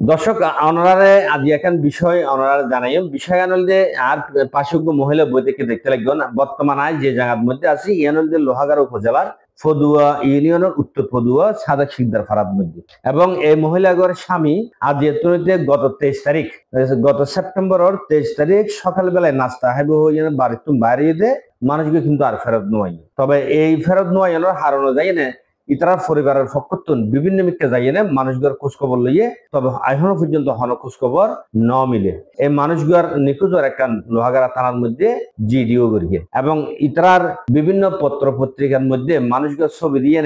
দর্শক অনারে আজি এখন বিষয় অনারে জানাই বিষয় আনলদে আর পাশোগ্য মহিলা বই থেকে দেখতে লাগবেন বর্তমান আজ যে জায়গার মধ্যে আছি ইয়ানলদে লোহাগাড়া উপজেলার ফদুয়া ইউনিয়নের উত্তর ফদুয়া সাদেক শিকদার ফারাদ মধ্যে এবং এই মহিলাগর স্বামী আজ এতে গত 23 তারিখ গত সেপ্টেম্বরের 23 তারিখ সকালবেলায় নাস্তা হাইব বাড়িতে বাইরে দিয়ে মানুষকে কিন্তু আর ফেরত নোয়াই তবে এই ফেরত নোয়াইনের হারানো যায় না ইতারা পরিবারের পক্ষতুন বিভিন্ন মিকে যাইয়ে মানুষগুলোর খোঁজখবর লইয়ে তবে এখনো পর্যন্ত হন খোঁজখবর ন মিলে এই মানুষগুলোর নিখোঁজের একটা লোহাগাড়া থানার মধ্যে জিডিও করিয়ে এবং ইতারার বিভিন্ন পত্র পত্রিকার মধ্যে মানুষগুলোর ছবি দিয়ে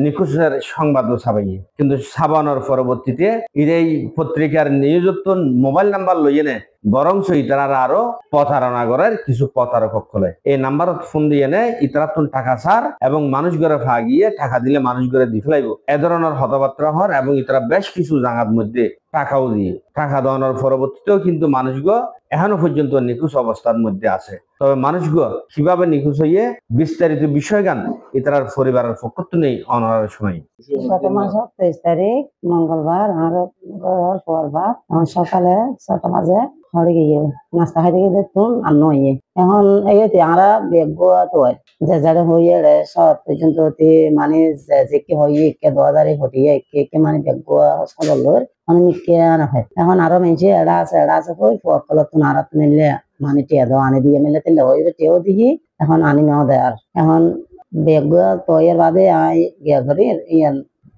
নিখোঁজের সংবাদও ছাপাইয়ে কিন্তু ছাপানোর পরবর্তীতে এই পত্রিকার নিয়োজিত মোবাইল নাম্বার লইয়ে বরঞ্চ ইতারা আরো প্রতারণা করার কিছু প্রতারক খোলে এই নাম্বারত ফোন দিয়ে ইতারাতুন টাকা ছাড় এবং মানুষ ঘরে ভাগিয়ে টাকা দিলে মানুষ ঘরে দি ফেলাইব এ ধরনের হতবার্তা হর এবং ইতারা বেশ কিছু জায়গার মধ্যে টাকাও দিয়ে টাকা দেওয়ানোর পরবর্তীতেও কিন্তু মানুষগুলো এখনো পর্যন্ত নিখোঁজ অবস্থার মধ্যে আছে তবে মানুষগুলো কিভাবে নিখোঁজ হইয়ে বিস্তারিত বিষয়গান ইতারার পরিবারের পক্ষ নেই অনার সময় গত মাস 23 তারিখ মঙ্গলবার আর পরবার সকালে 6টা বাজে হরে গিয়ে নাস্তা খাইতে গিয়ে দেখুন আর নয় এখন এই আমরা বেগো তো যে যারা হইয়ে সব পর্যন্ত মানে যে কি হইয়ে কে 2000 হটিয়ে কে মানে বেগো হসপিটাল অনেকে না হয় এখন আরো মেনছে এড়া আছে কই ফকলত নারা নিলে মানে টিয়া দাও আনি দিয়ে মিলে তেলে হইবে টিও দিহি এখন আনি নাও দেয় আর এখন বেগো তো এর বাদে আই গিয়া ধরি ইয়ান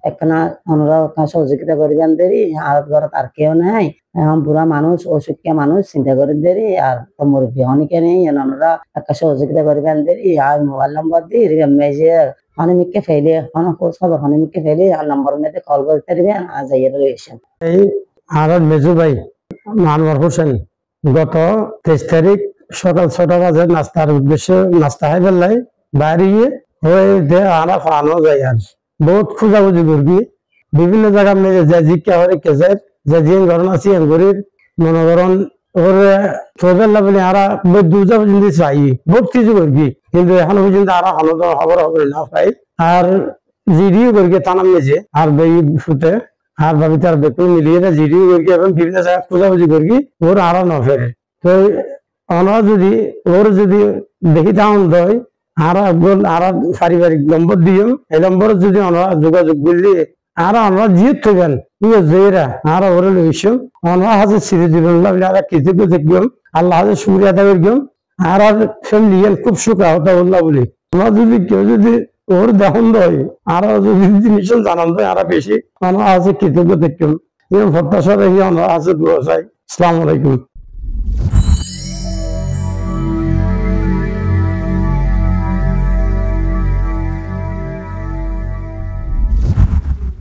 একখানা আমরা সহযোগিতা করিবেন দেরি আর ঘরে আর কেউ নাই এখন বুড়া মানুষ অসুখ্য মানুষ চিন্তা করে দেরি আর মুরব্বী অনেকে নেই আমরা একটা সহযোগিতা করিবেন দেরি আর মোবাইল নম্বর দিই মেজে হনিমিককে ফেলে খোঁজ খবর হনিমিককে ফেলে আর নম্বর মধ্যে কল করতে দিবেন আর যাইয়ে রয়েছেন এই আর মেজু ভাই আনোয়ার হোসেন গত 23 তারিখ সকাল 6টা বাজে নাস্তার উদ্দেশ্যে নাস্তা খাই ফেললাই বাইরে হয়ে আনা ফানো যায় আর বহুত খোঁজাখুঁজি করবি বিভিন্ন জায়গা মেয়ে যে জিজ্ঞা হরে কেসে যে যে ঘটনা আছে এগুলির মনে করেন ওরে ফেরবেলা বলে আর দুর্জা পর্যন্ত চাই বহুত কিছু করবি কিন্তু এখনো পর্যন্ত আর খবর হবে না পাই আর জিডিও করি টানা মেজে আর বেই ফুটে আর ভাবি তার বেকুল মিলিয়ে জিডিও করি এবং বিভিন্ন জায়গায় খোঁজাখুঁজি করবি ওর আরো না ফেরে তো আমরা যদি ওর যদি দেখি তাহলে দেয় আর পারিবারিক নম্বর দিও এই নম্বর যদি আমরা যোগাযোগ করলে আর আমরা জিয়ে থাকবেন জেরা আর ওরে লইছো আমরা হাজার সিঁড়ি দিলাম আর কিছু দেখলাম আল্লাহ হাজার শুক্রিয়া আদায় করলাম আর ফ্যামিলি খুব সুখ হতা বললাম বলি আমরা যদি কেউ যদি ওর দেখুন দেয় আর যদি জিনিস জানান দেয় আর বেশি আমরা আছে কৃতজ্ঞ দেখলাম প্রত্যাশা রেখে আমরা আছে দোয়া চাই। আসসালামু আলাইকুম।